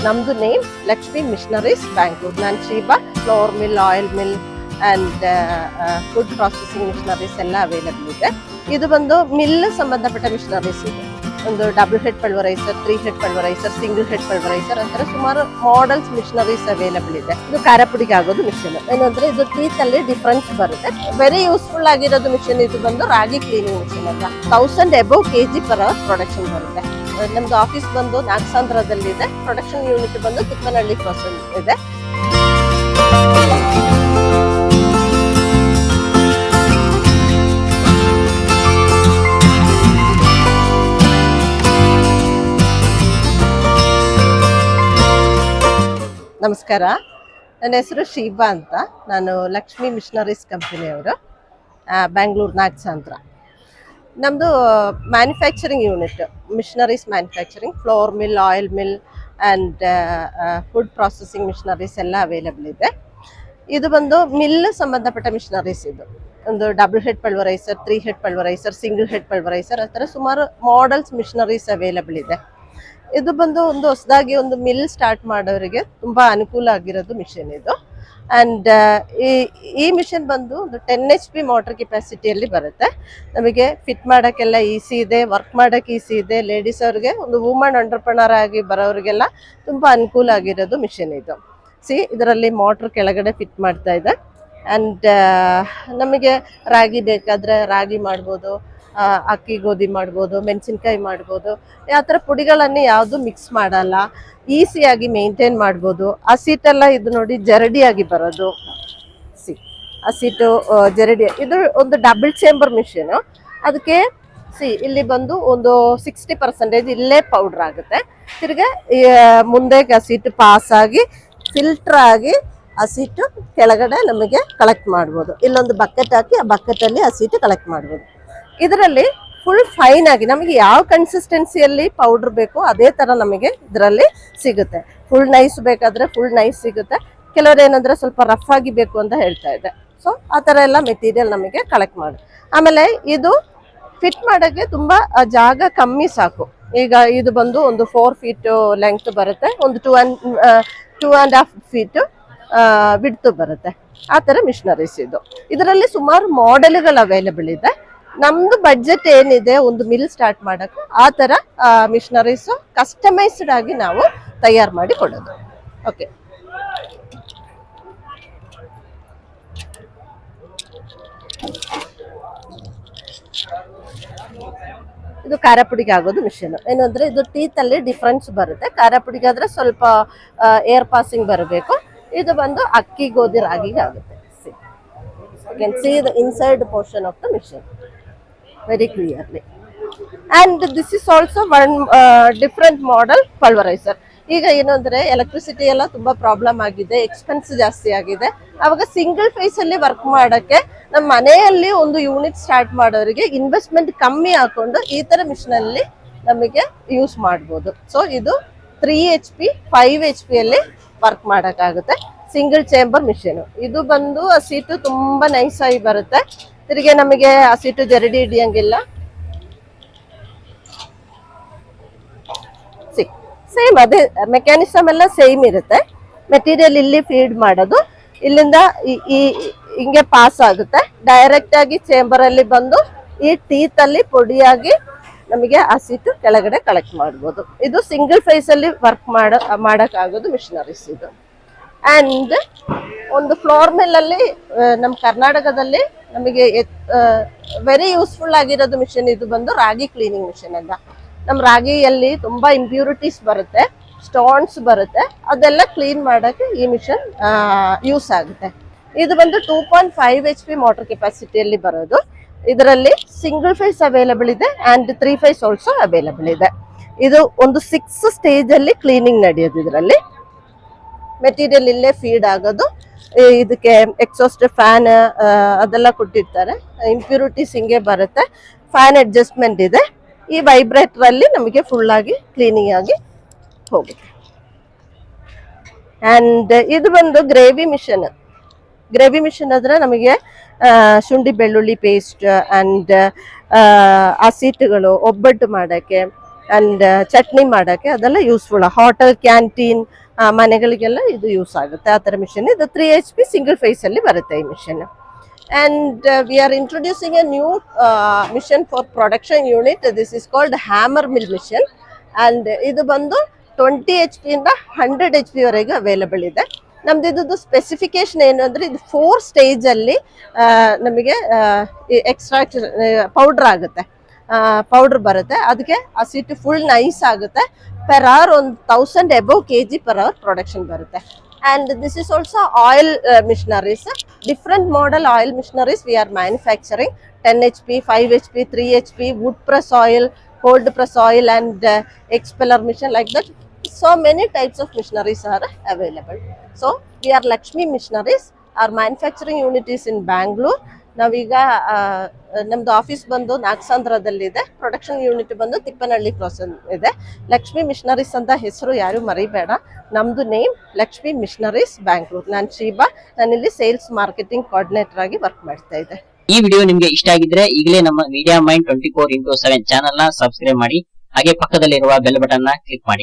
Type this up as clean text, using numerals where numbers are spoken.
ನಮ್ದು name Lakshmi machineries Bangalore. ನಾನು Sheeba flour mill, oil mill and food processing machineries ಎಲ್ಲ available ಇದೆ. ಇದು ಬಂದು ಮಿಲ್ ಸಂಬಂಧಪಟ್ಟ ಮಿಷನರೀಸ್ ಇದೆ. ಒಂದು double head pulveriser, 3 head pulveriser, single head pulveriser ಅಂತಾರೆ ಸುಮಾರು ಮಾಡೆಲ್ಸ್ ಮಿಷನರೀಸ್ ಅವೈಲಬಲ್ ಇದೆ. ಇದು ಖಾರ ಪುಡಿಗೆ ಆಗೋದು ಮಿಷನ್. ಏನಂದ್ರೆ ಇದು ಟೀತ್ ಅಲ್ಲಿ ಡಿಫ್ರೆನ್ಸ್ ಬರುತ್ತೆ. ವೆರಿ ಯೂಸ್ಫುಲ್ ಆಗಿರೋದು ಮಿಷನ್. ಇದು ಬಂದು ರಾಗಿ ಕ್ಲೀನಿಂಗ್ ಮಿಷನ್ ಅಲ್ಲ. 1000 above kg per hour production ಬರುತ್ತೆ. ನಮ್ದು ಆಫೀಸ್ ಬಂದು ನಾಗಸಾಂದ್ರದಲ್ಲಿದೆ. ಪ್ರೊಡಕ್ಷನ್ ಯೂನಿಟ್ ಬಂದು ತಿಪ್ಪನಹಳ್ಳಿ ಕ್ರಾಸ್ ಇದೆ. ನಮಸ್ಕಾರ, ನನ್ನ ಹೆಸರು ಶೀಬಾ ಅಂತ. ನಾನು ಲಕ್ಷ್ಮಿ ಮಿಷನರೀಸ್ ಕಂಪನಿಯವರು, ಬ್ಯಾಂಗ್ಳೂರ್ ನಾಗಸಾಂದ್ರ. ನಮ್ಮದು manufacturing unit, machineries manufacturing, flour mill, oil mill and food processing machineries ಎಲ್ಲ ಅವೈಲಬಲ್ ಇದೆ. ಇದು ಬಂದು ಮಿಲ್ ಸಂಬಂಧಪಟ್ಟ ಮಿಷನರೀಸ್. ಇದು ಒಂದು double head pulveriser, 3 head pulveriser, single head pulveriser ಆ ಥರ ಸುಮಾರು ಮಾಡೆಲ್ಸ್ ಮಿಷನರೀಸ್ ಅವೈಲಬಲ್ ಇದೆ. ಇದು ಬಂದು ಒಂದು ಹೊಸದಾಗಿ ಒಂದು ಮಿಲ್ ಸ್ಟಾರ್ಟ್ ಮಾಡೋರಿಗೆ ತುಂಬ ಅನುಕೂಲ ಆಗಿರೋದು ಮಿಷನ್ ಇದು. ಆ್ಯಂಡ್ ಈ ಮಿಷನ್ ಬಂದು ಒಂದು 10 HP ಮೋಟರ್ ಕೆಪಾಸಿಟಿಯಲ್ಲಿ ಬರುತ್ತೆ. ನಮಗೆ ಫಿಟ್ ಮಾಡೋಕ್ಕೆಲ್ಲ ಈಸಿ ಇದೆ, ವರ್ಕ್ ಮಾಡೋಕ್ಕೆ ಈಸಿ ಇದೆ. ಲೇಡೀಸ್ ಅವ್ರಿಗೆ, ಒಂದು ವುಮನ್ ಎಂಟರ್ಪ್ರನರ್ ಆಗಿ ಬರೋರಿಗೆಲ್ಲ ತುಂಬ ಅನುಕೂಲ ಆಗಿರೋದು ಮಿಷನ್ ಇದು. ಇದರಲ್ಲಿ ಮೋಟ್ರ್ ಕೆಳಗಡೆ ಫಿಟ್ ಮಾಡ್ತಾ ಇದೆ. ಆ್ಯಂಡ್ ನಮಗೆ ರಾಗಿ ಬೇಕಾದರೆ ರಾಗಿ ಮಾಡ್ಬೋದು, ಅಕ್ಕಿ ಗೋಧಿ ಮಾಡ್ಬೋದು, ಮೆಣಸಿನ್ಕಾಯಿ ಮಾಡ್ಬೋದು. ಆ ಥರ ಪುಡಿಗಳನ್ನು ಯಾವುದು ಮಿಕ್ಸ್ ಮಾಡಲ್ಲ, ಈಸಿಯಾಗಿ ಮೇಂಟೈನ್ ಮಾಡ್ಬೋದು. ಆ ಸೀಟೆಲ್ಲ ಇದು ನೋಡಿ ಜರಡಿಯಾಗಿ ಬರೋದು. ಆ ಸೀಟು ಜರಡಿ. ಇದು ಒಂದು ಡಬಲ್ ಚೇಂಬರ್ ಮಿಷಿನು. ಅದಕ್ಕೆ ಇಲ್ಲಿ ಬಂದು ಒಂದು 60% ಇಲ್ಲೇ ಪೌಡ್ರ್ ಆಗುತ್ತೆ. ತಿರ್ಗಿ ಮುಂದೆ ಆ ಸೀಟು ಪಾಸ್ ಆಗಿ ಫಿಲ್ಟರ್ ಆಗಿ ಆ ಸೀಟು ಕೆಳಗಡೆ ನಮಗೆ ಕಲೆಕ್ಟ್ ಮಾಡ್ಬೋದು. ಇಲ್ಲೊಂದು ಬಕೆಟ್ ಹಾಕಿ ಆ ಬಕೆಟಲ್ಲಿ ಆ ಸೀಟು ಕಲೆಕ್ಟ್ ಮಾಡ್ಬೋದು. ಇದರಲ್ಲಿ ಫುಲ್ ಫೈನ್ ಆಗಿ ನಮಗೆ ಯಾವ ಕನ್ಸಿಸ್ಟೆನ್ಸಿಯಲ್ಲಿ ಪೌಡ್ರ್ ಬೇಕು ಅದೇ ಥರ ನಮಗೆ ಇದರಲ್ಲಿ ಸಿಗುತ್ತೆ. ಫುಲ್ ನೈಸ್ ಬೇಕಾದರೆ ಫುಲ್ ನೈಸ್ ಸಿಗುತ್ತೆ. ಕೆಲವರು ಏನಂದರೆ ಸ್ವಲ್ಪ ರಫ್ ಆಗಿ ಬೇಕು ಅಂತ ಹೇಳ್ತಾ ಇದೆ. ಸೊ ಆ ಥರ ಎಲ್ಲ ಮೆಟೀರಿಯಲ್ ನಮಗೆ ಕಲೆಕ್ಟ್ ಮಾಡಿ. ಆಮೇಲೆ ಇದು ಫಿಟ್ ಮಾಡೋಕ್ಕೆ ತುಂಬ ಜಾಗ ಕಮ್ಮಿ ಸಾಕು. ಈಗ ಇದು ಬಂದು ಒಂದು 4 feet ಲೆಂಗ್ತ್ ಬರುತ್ತೆ, ಒಂದು 2.5 feet ವಿಡ್ತು ಬರುತ್ತೆ. ಆ ಥರ ಮಿಷನರೀಸ್ ಇದು. ಇದರಲ್ಲಿ ಸುಮಾರು ಮಾಡೆಲ್ಗಳು ಅವೈಲಬಲ್ ಇದೆ. ನಮ್ದು ಬಡ್ಜೆಟ್ ಏನಿದೆ ಒಂದು ಮಿಲ್ ಸ್ಟಾರ್ಟ್ ಮಾಡೋಕ್ಕೆ, ಆ ಥರ ಮಿಷನರೀಸು ಕಸ್ಟಮೈಸ್ಡ್ ಆಗಿ ನಾವು ತಯಾರು ಮಾಡಿ ಕೊಡೋದು. ಓಕೆ, ಇದು ಖಾರ ಪುಡಿಗೆ ಆಗೋದು ಮಿಷನ್. ಏನಂದ್ರೆ ಇದು ಟೀತ್ ಅಲ್ಲಿ ಡಿಫ್ರೆನ್ಸ್ ಬರುತ್ತೆ. ಖಾರ ಪುಡಿಗಾದ್ರೆ ಸ್ವಲ್ಪ ಏರ್ ಪಾಸಿಂಗ್ ಬರಬೇಕು. ಇದು ಬಂದು ಅಕ್ಕಿ ಗೋಧಿ ರಾಗಿಗೆ ಆಗುತ್ತೆ. You can see the inside portion of the machine very clearly. And this is also one different model pulverizer. ಈಗ ಏನು ಅಂದರೆ ಎಲೆಕ್ಟ್ರಿಸಿಟಿ ಎಲ್ಲ ತುಂಬ ಪ್ರಾಬ್ಲಮ್ ಆಗಿದೆ, ಎಕ್ಸ್ಪೆನ್ಸ್ ಜಾಸ್ತಿ ಆಗಿದೆ. ಆವಾಗ ಸಿಂಗಲ್ ಫೇಸಲ್ಲಿ ವರ್ಕ್ ಮಾಡೋಕ್ಕೆ ನಮ್ಮ ಮನೆಯಲ್ಲಿ ಒಂದು ಯೂನಿಟ್ ಸ್ಟಾರ್ಟ್ ಮಾಡೋರಿಗೆ ಇನ್ವೆಸ್ಟ್ಮೆಂಟ್ ಕಮ್ಮಿ ಹಾಕೊಂಡು ಈ ಥರ ಮಿಷನಲ್ಲಿ ನಮಗೆ ಯೂಸ್ ಮಾಡ್ಬೋದು. ಸೊ ಇದು 3 HP 5 HP ಅಲ್ಲಿ ವರ್ಕ್ ಮಾಡೋಕ್ಕಾಗುತ್ತೆ. Single chamber machine. ಇದು ಬಂದು ಆ ಸೀಟು ತುಂಬ ನೈಸಾಗಿ ಬರುತ್ತೆ. ತಿರುಗಿ ನಮಗೆ ಆ ಸೀಟು ಜರಡಿ ಹಿಡಿಯಂಗಿಲ್ಲ. ಸೇಮ್ ಅದೇ ಮೆಕ್ಯಾನಿಸಮ್ ಎಲ್ಲ ಸೇಮ್ ಇರುತ್ತೆ. ಮೆಟೀರಿಯಲ್ ಇಲ್ಲಿ ಫೀಡ್ ಮಾಡೋದು, ಇಲ್ಲಿಂದ ಹಿಂಗೆ ಪಾಸ್ ಆಗುತ್ತೆ. ಡೈರೆಕ್ಟ್ ಆಗಿ ಚೇಂಬರ್ ಅಲ್ಲಿ ಬಂದು ಈ ಟೀತ್ ಅಲ್ಲಿ ಪುಡಿಯಾಗಿ ನಮಗೆ ಆ ಸೀಟು ಕೆಳಗಡೆ ಕಲೆಕ್ಟ್ ಮಾಡ್ಬೋದು. ಇದು ಸಿಂಗಲ್ ಫೇಸ್ ಅಲ್ಲಿ ವರ್ಕ್ ಮಾಡೋಕ್ಕಾಗೋದು ಮಿಷನರೀಸ್ ಇದು. ಆ್ಯಂಡ್ ಒಂದು ಫ್ಲೋರ್ ಮಿಲ್ಲಲ್ಲಿ ನಮ್ಮ ಕರ್ನಾಟಕದಲ್ಲಿ ನಮಗೆ ವೆರಿ ಯೂಸ್ಫುಲ್ ಆಗಿರೋದು ಮಿಷನ್ ಇದು ಬಂದು ರಾಗಿ ಕ್ಲೀನಿಂಗ್ ಮಿಷನ್ ಅಂತ. ನಮ್ಮ ರಾಗಿಯಲ್ಲಿ ತುಂಬ ಇಂಪ್ಯೂರಿಟೀಸ್ ಬರುತ್ತೆ, ಸ್ಟೋನ್ಸ್ ಬರುತ್ತೆ, ಅದೆಲ್ಲ ಕ್ಲೀನ್ ಮಾಡೋಕ್ಕೆ ಈ ಮಿಷನ್ ಯೂಸ್ ಆಗುತ್ತೆ. ಇದು ಬಂದು 2.5 HP ಮೋಟರ್ ಕೆಪಾಸಿಟಿಯಲ್ಲಿ ಬರೋದು. ಇದರಲ್ಲಿ ಸಿಂಗಲ್ ಫೇಸ್ ಅವೈಲಬಲ್ ಇದೆ ಆ್ಯಂಡ್ 3 phase ಆಲ್ಸೋ ಅವೈಲಬಲ್ ಇದೆ. ಇದು ಒಂದು 6 ಸ್ಟೇಜಲ್ಲಿ ಕ್ಲೀನಿಂಗ್ ನಡೆಯೋದು. ಇದರಲ್ಲಿ ಮೆಟೀರಿಯಲ್ ಇಲ್ಲೇ ಫೀಡ್ ಆಗೋದು. ಇದಕ್ಕೆ ಎಕ್ಸಾಸ್ಟ್ ಫ್ಯಾನ್ ಅದೆಲ್ಲ ಕೊಟ್ಟಿರ್ತಾರೆ. ಇಂಪ್ಯೂರಿಟೀಸ್ ಹಿಂಗೆ ಬರುತ್ತೆ. ಫ್ಯಾನ್ ಅಡ್ಜಸ್ಟ್ಮೆಂಟ್ ಇದೆ. ಈ ವೈಬ್ರೇಟರ್ ಅಲ್ಲಿ ನಮಗೆ ಫುಲ್ ಆಗಿ ಕ್ಲೀನಿಂಗ್ ಆಗಿ ಹೋಗುತ್ತೆ. ಆ್ಯಂಡ್ ಇದು ಬಂದು ಗ್ರೇವಿ ಮಿಷನ್. ಗ್ರೇವಿ ಮಿಷನ್ ಆದರೆ ನಮಗೆ ಶುಂಠಿ ಬೆಳ್ಳುಳ್ಳಿ ಪೇಸ್ಟ್ ಆ್ಯಂಡ್ ಆ ಸೀಟುಗಳು ಒಬ್ಬಟ್ಟು ಮಾಡೋಕ್ಕೆ ಅಂಡ್ ಚಟ್ನಿ ಮಾಡೋಕ್ಕೆ ಅದೆಲ್ಲ ಯೂಸ್ಫುಲ್. ಹೋಟೆಲ್ ಕ್ಯಾಂಟೀನ್ ಮನೆಗಳಿಗೆಲ್ಲ ಇದು ಯೂಸ್ ಆಗುತ್ತೆ ಆ ಥರ ಮಿಷಿನ್. ಇದು 3 HP ಸಿಂಗಲ್ ಫೇಸ್ ಅಲ್ಲಿ ಬರುತ್ತೆ ಈ machine. And we are introducing a new mission for production unit. This is called hammer mill mission, and ಇದು ಬಂದು 20 HP ಇಂದ 100 HP ವರೆಗೆ ಅವೈಲಬಲ್ ಇದೆ. ನಮ್ದು ಇದ್ದು ಸ್ಪೆಸಿಫಿಕೇಶನ್ ಏನು ಅಂದ್ರೆ ಇದು 4 ಸ್ಟೇಜ್ ಅಲ್ಲಿ ನಮಗೆ ಎಕ್ಸ್ಟ್ರಾಕ್ಟ್ ಪೌಡರ್ ಆಗುತ್ತೆ, ಪೌಡರ್ ಬರುತ್ತೆ. ಅದಕ್ಕೆ ಆ ಸಿಟ್ಟು ಫುಲ್ ನೈಸ್ ಆಗುತ್ತೆ. Per hour 1000 above kg per hour production ಬರುತ್ತೆ. And this is also oil machineries. Different model oil machineries we are manufacturing: 10 HP, 5 HP, 3 HP, wood press oil, cold press oil, and expeller machine, like that. So many types of machineries are available. So we are Lakshmi Machineries. Our manufacturing unit is in Bangalore. ನಾವೀಗ ನಮ್ದು office ಬಂದು ನಾಗಸಾಂದ್ರದಲ್ಲಿದೆ, production unit ಬಂದು Tippanahalli cross ಇದೆ. Lakshmi missionaries ಅಂತ ಹೆಸರು ಯಾರು ಮರಿಬೇಡ. ನಮ್ದು ನೇಮ್ ಲಕ್ಷ್ಮಿ ಮಿಷನರೀಸ್ ಬ್ಯಾಂಗ್ಳೂರ್. ನಾನು ಶೀಬಾ, ನಾನಿಲ್ಲಿ ಸೇಲ್ಸ್ ಮಾರ್ಕೆಟಿಂಗ್ ಕೋಆರ್ಡಿನೇಟರ್ ಆಗಿ ವರ್ಕ್ ಮಾಡ್ತಾ ಇದ್ದೆ. ಈ ವಿಡಿಯೋ ನಿಮ್ಗೆ ಇಷ್ಟ ಆಗಿದ್ರೆ ಈಗಲೇ ನಮ್ಮ ಮೀಡಿಯಾ ಮೈಂಡ್ 24x7 ಚಾನೆಲ್ ನ ಸಬ್ಸ್ಕ್ರೈಬ್ ಮಾಡಿ, ಹಾಗೆ ಪಕ್ಕದಲ್ಲಿರುವ ಬೆಲ್ ಬಟನ್ ನ ಕ್ಲಿಕ್ ಮಾಡಿ.